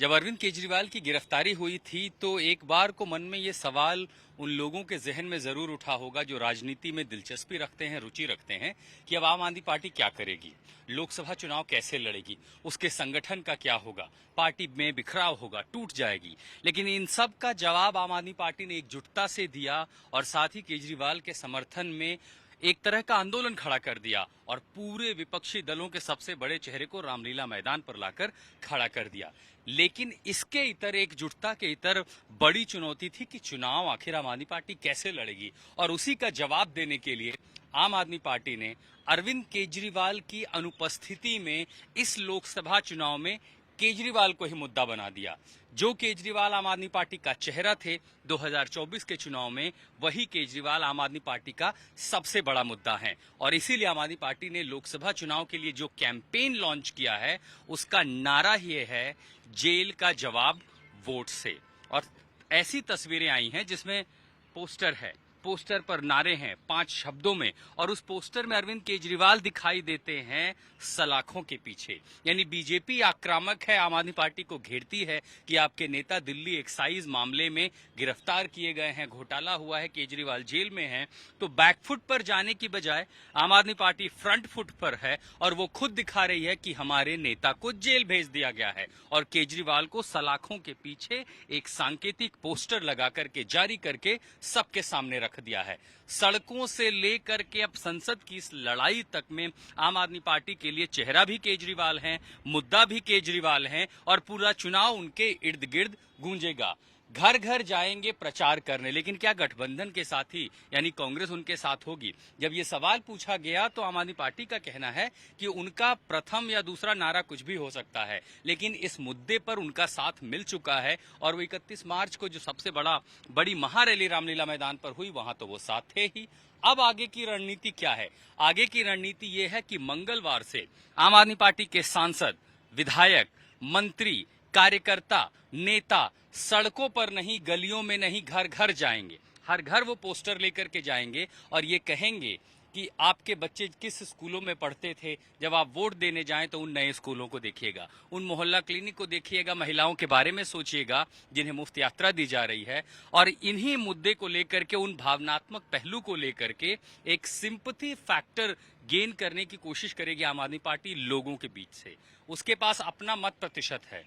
जब अरविंद केजरीवाल की गिरफ्तारी हुई थी तो एक बार को मन में ये सवाल उन लोगों के जहन में जरूर उठा होगा जो राजनीति में दिलचस्पी रखते हैं, रुचि रखते हैं कि अब आम आदमी पार्टी क्या करेगी, लोकसभा चुनाव कैसे लड़ेगी, उसके संगठन का क्या होगा, पार्टी में बिखराव होगा, टूट जाएगी। लेकिन इन सब का जवाब आम आदमी पार्टी ने एकजुटता से दिया और साथ ही केजरीवाल के समर्थन में एक तरह का आंदोलन खड़ा कर दिया और पूरे विपक्षी दलों के सबसे बड़े चेहरे को रामलीला मैदान पर लाकर खड़ा कर दिया। लेकिन इसके इतर, एकजुटता के इतर बड़ी चुनौती थी कि चुनाव आखिर आम आदमी पार्टी कैसे लड़ेगी, और उसी का जवाब देने के लिए आम आदमी पार्टी ने अरविंद केजरीवाल की अनुपस्थिति में इस लोकसभा चुनाव में केजरीवाल को ही मुद्दा बना दिया। जो केजरीवाल आम आदमी पार्टी का चेहरा थे 2024 के चुनाव में, वही केजरीवाल आम आदमी पार्टी का सबसे बड़ा मुद्दा है। और इसीलिए आम आदमी पार्टी ने लोकसभा चुनाव के लिए जो कैंपेन लॉन्च किया है उसका नारा ये है, जेल का जवाब वोट से। और ऐसी तस्वीरें आई हैं जिसमें पोस्टर है, पोस्टर पर नारे हैं 5 शब्दों में, और उस पोस्टर में अरविंद केजरीवाल दिखाई देते हैं सलाखों के पीछे। यानी बीजेपी आक्रामक है, आम आदमी पार्टी को घेरती है कि आपके नेता दिल्ली एक्साइज मामले में गिरफ्तार किए गए हैं, घोटाला हुआ है, केजरीवाल जेल में हैं। तो बैकफुट पर जाने की बजाय आम आदमी पार्टी फ्रंट फुट पर है और वो खुद दिखा रही है कि हमारे नेता को जेल भेज दिया गया है, और केजरीवाल को सलाखों के पीछे एक सांकेतिक पोस्टर लगा करके, जारी करके सबके सामने रख दिया है। सड़कों से लेकर के अब संसद की इस लड़ाई तक में आम आदमी पार्टी के लिए चेहरा भी केजरीवाल है, मुद्दा भी केजरीवाल है, और पूरा चुनाव उनके इर्द गिर्द गूंजेगा। घर घर जाएंगे प्रचार करने, लेकिन क्या गठबंधन के साथ ही यानी कांग्रेस उनके साथ होगी? जब ये सवाल पूछा गया तो आम आदमी पार्टी का कहना है कि उनका प्रथम या दूसरा नारा कुछ भी हो सकता है, लेकिन इस मुद्दे पर उनका साथ मिल चुका है। और वो 31 मार्च को जो सबसे बड़ी महारैली रामलीला मैदान पर हुई, वहां तो वो साथ थे ही। अब आगे की रणनीति क्या है? आगे की रणनीति ये है कि मंगलवार से आम आदमी पार्टी के सांसद, विधायक, मंत्री, कार्यकर्ता, नेता सड़कों पर नहीं, गलियों में नहीं, घर घर जाएंगे। हर घर वो पोस्टर लेकर के जाएंगे और ये कहेंगे कि आपके बच्चे किस स्कूलों में पढ़ते थे, जब आप वोट देने जाएं तो उन नए स्कूलों को देखिएगा, उन मोहल्ला क्लिनिक को देखिएगा, महिलाओं के बारे में सोचिएगा जिन्हें मुफ्त यात्रा दी जा रही है। और इन्हीं मुद्दे को लेकर के, उन भावनात्मक पहलू को लेकर के एक सिंपैथी फैक्टर गेन करने की कोशिश करेगी आम आदमी पार्टी लोगों के बीच से। उसके पास अपना मत प्रतिशत है।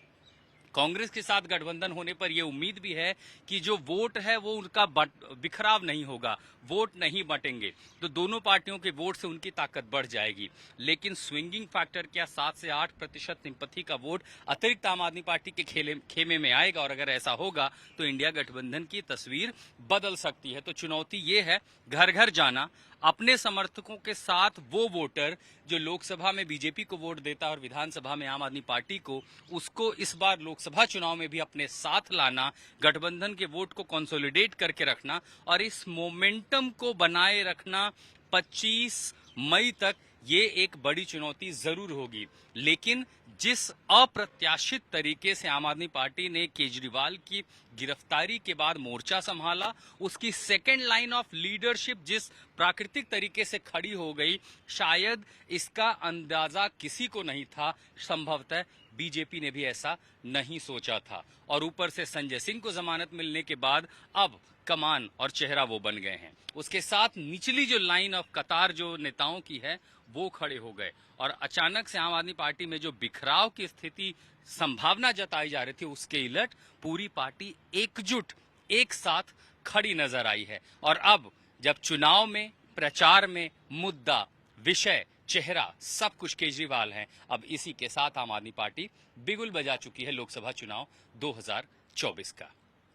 कांग्रेस के साथ गठबंधन होने पर यह उम्मीद भी है कि जो वोट है वो उनका बिखराव नहीं होगा, वोट नहीं बटेंगे, तो दोनों पार्टियों के वोट से उनकी ताकत बढ़ जाएगी। लेकिन स्विंगिंग फैक्टर क्या 7 से 8% सिंपैथी का वोट अतिरिक्त आम आदमी पार्टी के खेमे में आएगा, और अगर ऐसा होगा तो इंडिया गठबंधन की तस्वीर बदल सकती है। तो चुनौती ये है, घर घर जाना, अपने समर्थकों के साथ वो वोटर जो लोकसभा में बीजेपी को वोट देता है और विधानसभा में आम आदमी पार्टी को, उसको इस बार लोकसभा चुनाव में भी अपने साथ लाना, गठबंधन के वोट को कंसोलिडेट करके रखना और इस मोमेंटम को बनाए रखना 25 मई तक। ये एक बड़ी चुनौती जरूर होगी। लेकिन जिस अप्रत्याशित तरीके से आम आदमी पार्टी ने केजरीवाल की गिरफ्तारी के बाद मोर्चा संभाला, उसकी सेकेंड लाइन ऑफ लीडरशिप जिस प्राकृतिक तरीके से खड़ी हो गई, शायद इसका अंदाजा किसी को नहीं था। संभवतः बीजेपी ने भी ऐसा नहीं सोचा था। और ऊपर से संजय सिंह को जमानत मिलने के बाद अब कमान और चेहरा वो बन गए हैं। उसके साथ निचली जो लाइन ऑफ कतार जो नेताओं की है वो खड़े हो गए, और अचानक से आम आदमी पार्टी में जो बिखराव की स्थिति संभावना जताई जा रही थी, उसके उलट पूरी पार्टी एकजुट, एक साथ खड़ी नजर आई है। और अब जब चुनाव में, प्रचार में मुद्दा, विषय, चेहरा सब कुछ केजरीवाल है, अब इसी के साथ आम आदमी पार्टी बिगुल बजा चुकी है लोकसभा चुनाव 2024 का।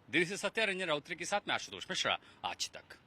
दिल्ली से सत्य रंजन राउतरी के साथ मैं आशुतोष मिश्रा, आज तक।